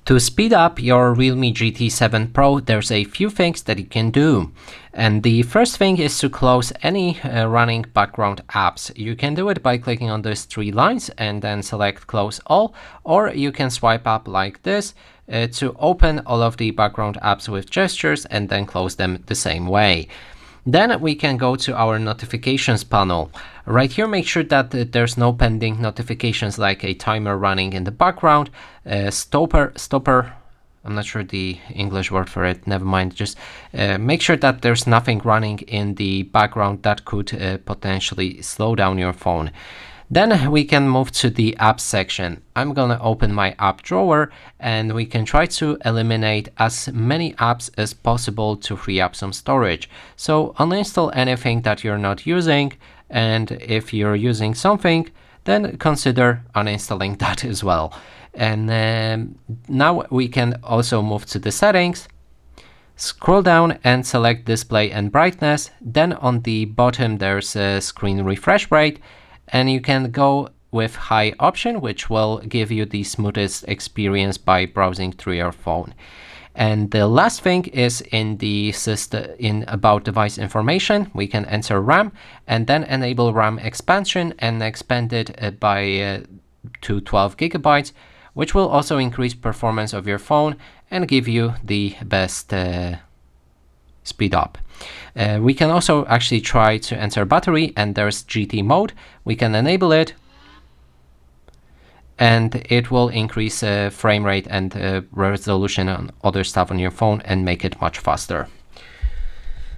To speed up your Realme GT7 Pro, there's a few things that you can do. And the first thing is to close any running background apps. You can do it by clicking on these three lines and then select close all, or you can swipe up like this to open all of the background apps with gestures and then close them the same way. Then we can go to our notifications panel. Right here, make sure that there's no pending notifications like a timer running in the background, stopper, I'm not sure the English word for it, never mind, just make sure that there's nothing running in the background that could potentially slow down your phone. Then we can move to the apps section. I'm gonna open my app drawer and we can try to eliminate as many apps as possible to free up some storage. So uninstall anything that you're not using, and if you're using something, then consider uninstalling that as well. And now we can also move to the settings. Scroll down and select display and brightness. Then on the bottom there's a screen refresh rate, and you can go with high option, which will give you the smoothest experience by browsing through your phone. And the last thing is in the system, in about device information, we can enter RAM and then enable RAM expansion and expand it to 12 gigabytes, which will also increase performance of your phone and give you the best speed up. We can also actually try to enter battery, and there's GT mode. We can enable it and it will increase frame rate and resolution on other stuff on your phone and make it much faster.